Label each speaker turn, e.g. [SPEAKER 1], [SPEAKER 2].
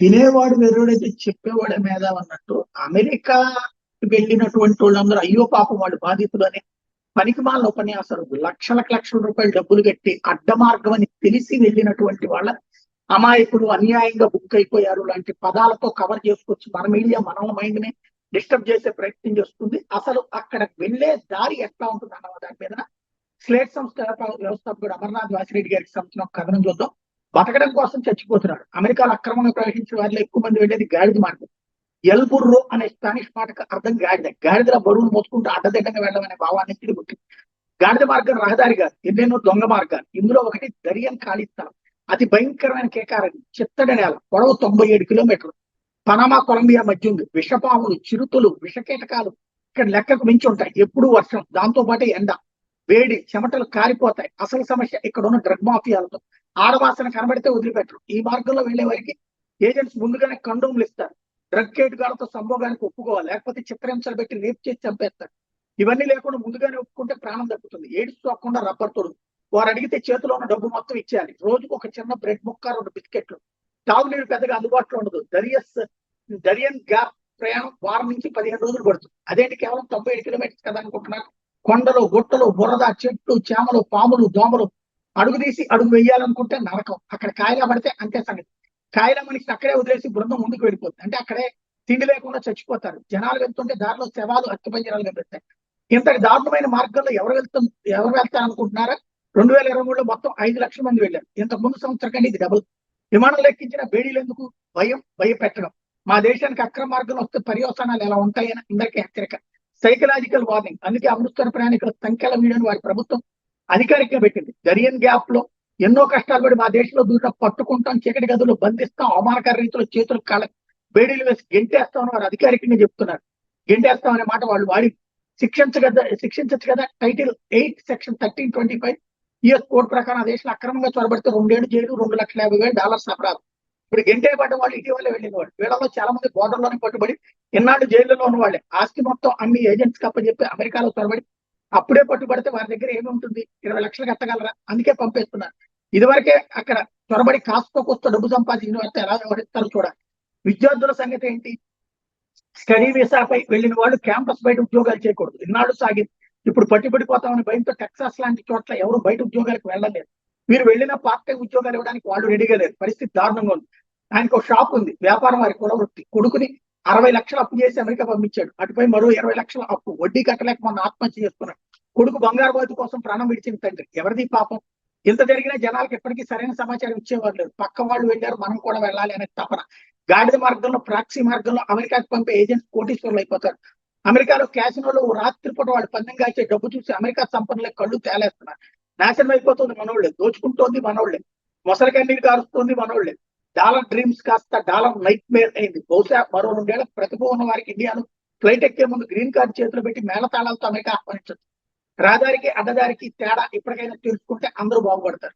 [SPEAKER 1] వినేవాడు వెర్రుడైతే చెప్పేవాడే మేధావి అన్నట్టు అమెరికా వెళ్ళినటువంటి వాళ్ళందరూ అయ్యో పాపం వాళ్ళు బాధితులు అని పనికిమాలిన ఉపన్యాసాలు లక్షల రూపాయలు డబ్బులు కట్టి అడ్డ మార్గం అని తెలిసి వెళ్ళినటువంటి వాళ్ళ అమాయకులు అన్యాయంగా బుక్ అయిపోయారు లాంటి పదాలతో కవర్ చేసుకొచ్చి మన మీడియా మన మైండ్ ని డిస్టర్బ్ చేసే ప్రయత్నం చేస్తుంది. అసలు అక్కడ వెళ్లే దారి ఎట్లా ఉంటుంది అన్న దాని మీద స్లేట్ సంస్థ వ్యవస్థాపకుడు అమర్నాథ్ వాసిరెడ్డి గారికి సంబంధించిన కథనం చూద్దాం. బతకడం కోసం చచ్చిపోతున్నాడు. అమెరికాలో అక్రమంగా ప్రవేశించిన వారిలో ఎక్కువ మంది వెళ్ళేది గాడిద మార్గం. ఎల్ బుర్రో అనే స్పానిష్ మాటకు అర్థం గాడిద. గాడిదల బరువులు మోసుకుంటూ అడ్డదిడ్డంగా వెళ్ళడం అనే భావాన్ని తిరుగుతుంది. గాడిద మార్గం రహదారి కాదు, ఎన్నెన్నో దొంగ మార్గాలు. ఇందులో ఒకటి దరియన్ ఖాళీ స్థలం. అతి భయంకరమైన కేకారం, చిత్తడి నేల, పొడవు 97 కిలోమీటర్లు. పనామా కొలంబియా మధ్య ఉంది. విషపాములు, చిరుతులు, విషకీటకాలు ఇక్కడ లెక్కకు మించి ఉంటాయి. ఎప్పుడు వర్షం, దాంతో పాటు ఎండ, వేడి, చెమటలు కారిపోతాయి. అసలు సమస్య ఇక్కడ ఉన్న డ్రగ్ మాఫియాలతో. ఆడవాసన కనబడితే వదిలిపెట్టరు. ఈ మార్గంలో వెళ్లే వారికి ఏజెంట్స్ ముందుగానే కండోమ్లు ఇస్తారు. డ్రగ్ కేటుగాలతో సంభోగానికి ఒప్పుకోవాలి, లేకపోతే చిత్రహింసలు పెట్టి రేపు చేసి చంపేస్తారు. ఇవన్నీ లేకుండా ముందుగానే ఒప్పుకుంటే ప్రాణం దక్కుతుంది. ఎయిడ్స్ తోకుండా రబ్బర్ తోడు. వారు అడిగితే చేతిలో ఉన్న డబ్బు మొత్తం ఇచ్చేయాలి. రోజుకు ఒక చిన్న బ్రెడ్ ముక్క, 2 బిస్కెట్లు. తాగునీరు పెద్దగా అందుబాటులో ఉండదు. దరియన్ గ్యాప్ ప్రయాణం వారం నుంచి 15 రోజులు పడుతుంది. అదేంటి కేవలం 97 కిలోమీటర్స్ కదా అనుకుంటున్నారు. కొండలు, గుట్టలు, బురద, చెట్లు, చేమలు, పాములు, దోమలు. అడుగు తీసి అడుగు వెయ్యాలనుకుంటే నరకం. అక్కడ కాయలా పడితే అంతే సంగతి. కాయల మనిషిని అక్కడే వదిలేసి బృందం ముందుకు వెళ్ళిపోతుంది. అంటే అక్కడే తిండి లేకుండా చచ్చిపోతారు. జనాలు వెళ్తుంటే దారిలో శవాలు, అస్థిపంజరాలు కనిపిస్తాయి. ఇంతటి దారుణమైన మార్గంలో ఎవరు వెళ్తారు అనుకుంటున్నారా? 2023లో మొత్తం 5 లక్షల మంది వెళ్ళారు. ఇంతకు ముందు సంవత్సరం కంటే ఇది డబుల్. విమానం లెక్కించిన బేడీలు ఎందుకు? భయపెట్టడం. మా దేశానికి అక్రమ మార్గంలో వస్తే పర్యవసానాలు ఎలా ఉంటాయని అందరికీ హెచ్చరిక. Psychological warning. అందుకే అమృతసర ప్రయాణికుల సంఖ్యల వీడియోని వారి ప్రభుత్వం అధికారికంగా పెట్టింది. దరియన్ గ్యాప్ లో ఎన్నో కష్టాలు పడి మా దేశంలో దూరం పట్టుకుంటాం, చీకటి గదులు బంధిస్తాం, అవమానకర రీతిలో చేతులు కాళ్ళ బేడీలు వేసి గెంటేస్తామని వారు అధికారికంగా చెప్తున్నారు. గెంటేస్తామనే మాట వాళ్ళు వాడి శిక్షించచ్చు కదా. టైటిల్ 8 సెక్షన్ 1325 యుఎస్ కోడ్ ప్రకారం ఆ దేశంలో అక్రమంగా చొరబడితే 2 ఏళ్ళు జైలు, $2,50,000 అపరాధం. ఇప్పుడు గెంటే పడ్డ వాళ్ళు ఇటీవల వెళ్ళిన వాళ్ళు. వీళ్ళలో చాలా మంది బోర్డర్లోనే పట్టుబడి ఎన్నాళ్ళు జైల్లో ఉన్న వాళ్ళే. ఆస్తి మొత్తం అన్ని ఏజెంట్స్ కప్పచెప్పి అమెరికాలో చొరబడి అప్పుడే పట్టుబడితే వారి దగ్గర ఏముంటుంది? 20 లక్షలు కట్టగలరా? అందుకే పంపేస్తున్నారు. ఇదివరకే అక్కడ చొరబడి కాస్త కొస్త డబ్బు సంపాదించిన వారితో ఎలా వ్యవహరిస్తారో చూడాలి. విద్యార్థుల సంగతి ఏంటి? స్టడీ వీసాపై వెళ్ళిన వాళ్ళు క్యాంపస్ బయట ఉద్యోగాలు చేయకూడదు. ఇన్నాళ్ళు సాగింది. ఇప్పుడు పట్టుబడిపోతామని భయంతో టెక్సాస్ లాంటి చోట్ల ఎవరు బయట ఉద్యోగాలకు వెళ్ళలేదు. మీరు వెళ్ళిన పార్ట్ టైం ఉద్యోగాలు ఇవ్వడానికి వాళ్ళు రెడీగా లేరు. పరిస్థితి దారుణంగా ఉంది. ఆయనకు ఒక షాప్ ఉంది, వ్యాపారం, వారి కుల వృత్తి. కొడుకుని 60 లక్షలు అప్పు చేసి అమెరికా పంపించాడు. అటుపై మరో 20 లక్షల అప్పు. వడ్డీ కట్టలేక మొన్న ఆత్మహత్య చేసుకున్నాడు. కొడుకు బంగారు బాతు కోసం ప్రాణం విడిచిన తండ్రి. ఎవరిది పాపం? ఇంత జరిగినా జనాలకు ఎప్పటికీ సరైన సమాచారం ఇచ్చేవారు లేదు. పక్క వాళ్ళు వెళ్ళారు, మనం కూడా వెళ్ళాలి అనే తపన. గాడిద మార్గంలో, ప్రాక్సీ మార్గంలో అమెరికాకు పంపే ఏజెంట్స్ కోటీశ్వరులు అయిపోతారు. అమెరికాలో క్యాసినోలో రాత్రిపూట వాళ్ళు పందెంగా ఇచ్చే డబ్బు చూసి అమెరికా సంపన్నులకు కళ్ళు తేలేస్తున్నారు. నాశనం అయిపోతుంది మనోళ్ళే, దోచుకుంటోంది మనోళ్ళే, మొసలి కన్నీరు కారుస్తోంది మనోళ్ళే. డాలర్ డ్రీమ్స్ కాస్త డాలర్ నైట్ మేర్ అయింది. బహుశా మరో 2 ఏళ్ల ప్రతిభ ఉన్న వారికి ఇండియాను ఫ్లైట్ ఎక్కే ముందు గ్రీన్ కార్డు చేతిలో పెట్టి మేళతాళాలతో అమెరికా ఆహ్వానించచ్చు. రహదారికి అడ్డదారికి తేడా ఇప్పటికైనా తెలుసుకుంటే అందరూ బాగుపడతారు.